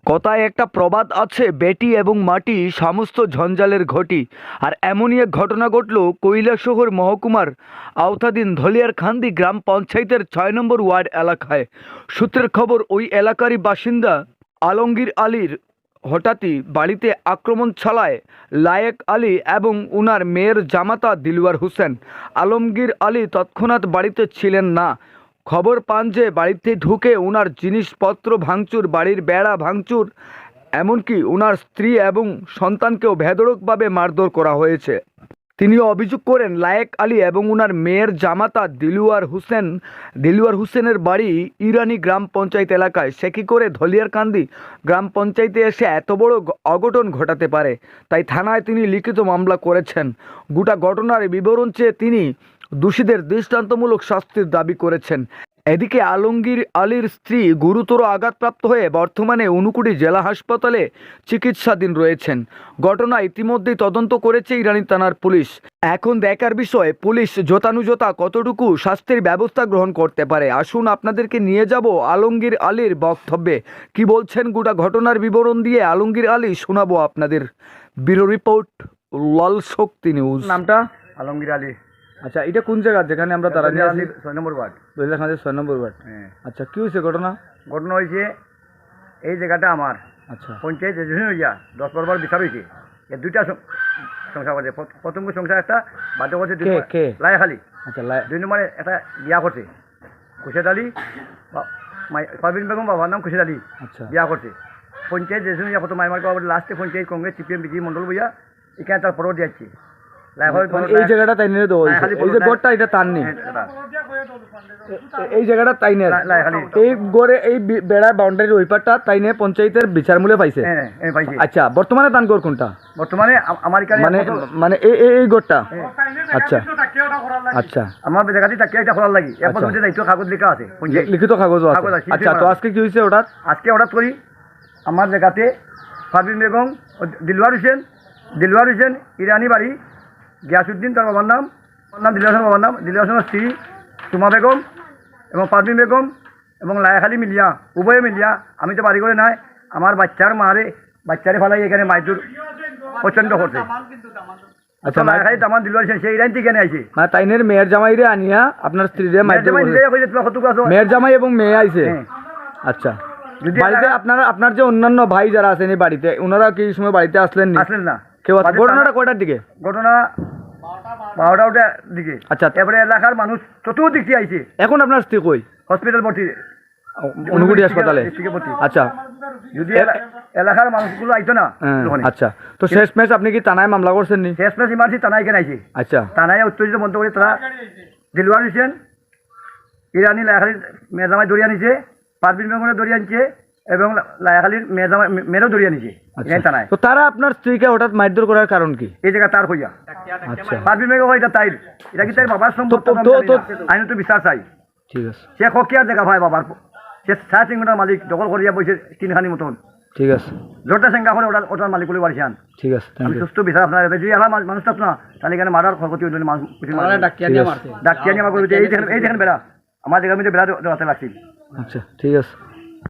কথায় একটা প্রবাদ আছে, বেটি এবং মাটি সমস্ত ঝঞ্ঝালের ঘটি। আর এমনই এক ঘটনা ঘটল কৈলাসহর মহকুমার আওতাধীন ধলিয়ারকান্দি গ্রাম পঞ্চায়েতের 6 নম্বর ওয়ার্ড এলাকায়। সূত্রের খবর, ওই এলাকারই বাসিন্দা আলমগীর আলীর হঠাৎই বাড়িতে আক্রমণ চালায় লায়েক আলী এবং উনার মেয়ের জামাতা দিলওয়ার হোসেন। আলমগীর আলী তৎক্ষণাৎ বাড়িতে ছিলেন না। খবর পান যে বাড়িতে ঢুকে উনার জিনিসপত্র ভাঙচুর, বাড়ির বেড়া ভাঙচুর, এমনকি উনার স্ত্রী এবং সন্তানকেও বেধড়কভাবে মারধর করা হয়েছে। তিনি অভিযোগ করেন লায়েক আলী এবং উনার মেয়ের জামাতা দিলওয়ার হোসেনের বাড়ি ইরানি গ্রাম পঞ্চায়েত এলাকায়। সে কী করে ধলিয়ারকান্দি গ্রাম পঞ্চায়েতে এসে এত বড় অঘটন ঘটাতে পারে, তাই থানায় তিনি লিখিত মামলা করেছেন। গোটা ঘটনার বিবরণ চেয়ে তিনি দোষীদের দৃষ্টান্তমূলক শাস্তির দাবি করেছেন। এদিকে আলমগীর আলীর স্ত্রী গুরুতর আঘাতপ্রাপ্ত হয়ে বর্তমানে ঊনকোটি জেলা হাসপাতালে চিকিৎসাধীন রয়েছেন। ঘটনা ইতিমধ্যেই তদন্ত করেছে ইরানি থানার পুলিশ। এখন দেখার বিষয় পুলিশ যথানুযথা কতটুকু শাস্তির ব্যবস্থা গ্রহণ করতে পারে। আসুন আপনাদেরকে নিয়ে যাব আলমগীর আলীর বক্তব্যে। কি বলছেন গোটা ঘটনার বিবরণ দিয়ে আলমগীর আলী শোনাবো আপনাদের। ব্যুরো রিপোর্ট, লাল শক্তি নিউজ। নামটা? আলমগীর আলী। আচ্ছা, এটা কোন জায়গা যেখানে আমরা দাঁড়ানি আছি? 6 নম্বর ওয়ার্ড, দলিয়ারকান্দি 6 নম্বর ওয়ার্ড। আচ্ছা, কি হয়েছে ঘটনা? ঘটনা হয়েছে এই জায়গাটা আমার আচ্ছা, পঞ্চায়েত রেজিস্ট্রেশন হইয়া 10 বার বিচার হয়েছে। এর দুইটা সংসার করছে। প্রথম সংসার একটা বাধ্য করছে লায়াখালি। আচ্ছা, 2 নম্বরে একটা বিয়া করছে খুশিদ আলী, পারভিন বেগম বাবার নাম খুশিদ আলী। আচ্ছা, বিয়া করছে পঞ্চায়েত রেজিস্ট্রেশন হইয়া প্রথম মাইমার বাবা লাস্টে পঞ্চায়েত কংগ্রেস সিপিএম বিজেপি মন্ডল বইয়া এখানে তার পরও দিয়েছে। এই জায়গাটা তাই নিয়ে দেবো, এই যে গড়টা এটা তার নেই, এই জায়গাটা তাই নিয়ে এই গড়ে এই বেড়া বাউন্ডারির ওই পারটা তাই নিয়ে পঞ্চায়েতের বিচার মূল্যে পাইছে। আচ্ছা, বর্তমানে তান গড় কোনটা? বর্তমানে আমার মানে মানে এই গড়টা। আচ্ছা আচ্ছা, আমার জায়গাতে তাকে একটা খোলার লাগি একবার মধ্যে দায়িত্ব কাগজ লেখা আছে, লিখিত কাগজ আছে। আচ্ছা, তো আজকে কি হয়েছে ওটা? আজকে হঠাৎ করি আমার জায়গাতে পারভিন বেগম, দিলওয়ার হোসেন ইরানি বাড়ি, গিয়াসউদ্দিন তার বাবার নাম দিলওয়ার হোসেন, বাবার নাম দিলওয়ার হোসেনের স্ত্রী সুমা বেগম এবং পারভিন বেগম এবং লায়াখালি মিলিয়া, উভয়ে মিলিয়া, আমি তো বাড়ি করে নাই, আমার বাচ্চারে ফালাই এখানে মাইদুর প্রচন্ড করছে। আচ্ছা, লায়াখালি তামান দিলওয়ার হোসেন সেই ইরান থেকে আইছে। তাইনের মেয়ের জামাইরে আনিয়া আপনার স্ত্রীরে মেয়ের জামাই এবং মেয়ে আইছে। আচ্ছা, বাড়িতে আপনার যে অন্যান্য ভাই যারা আছেন এই বাড়িতে, ওনারা কি সময় বাড়িতে আসলেন না? কেউ? ঘটনাটা কয়টার দিকে? ঘটনা 12টার দিকে। আচ্ছা, এবারে এলাকার মানুষ চতুর্দিক দিয়ে আইছে। এখন আপনার স্ত্রী কই? হসপিটাল ভর্তি, ঊনকোটি হাসপাতালে। আচ্ছা, যদি এলাকার মানুষগুলো আইতো না। আচ্ছা, তো শেষমেশ আপনি কি থানায় মামলা করছেন নি? শেষমেশ ইমার্জি থানায় কেন আইছে। আচ্ছা, থানায় উত্তেজিত মন্তব্য করে তারা দিলওয়ার হোসেন ইরানি লায়াখালির মেয়ের জামাই দড়িয়ে আনিছে, পারভিন বেগমের দড়িয়ে আনছে এবং লায়াখালির মেয়েরও দড়িয়ে আনিছে থানায়। তো তারা আপনার স্ত্রীকে হঠাৎ মারধর করার কারণ কি? এই জায়গা তার হইয়া। আচ্ছা, পারভিন বেগম এটা তাই, এটা কি তার বাবার সম্পত্তি? আইন তো বিচার চাই। ঠিক আছে, সে খকিয়ার জায়গা ভাই বাবার, সে 6.5 মালিক দখল করিয়া বসে 3খানি মতন। ঠিক আছে, জোরটা সেঙ্গা করে ওটার মালিক বলে বাড়ি আন। ঠিক আছে, আমি সুস্থ বিচার আপনার যদি এলাকার মানুষ না তাহলে এখানে মারার ক্ষতি হইল। ডাকিয়া নিয়ে আমার এই দেখেন বেড়া, আমার জায়গার মধ্যে বেড়া দেওয়াতে লাগছিল। আচ্ছা, ঠিক আছে।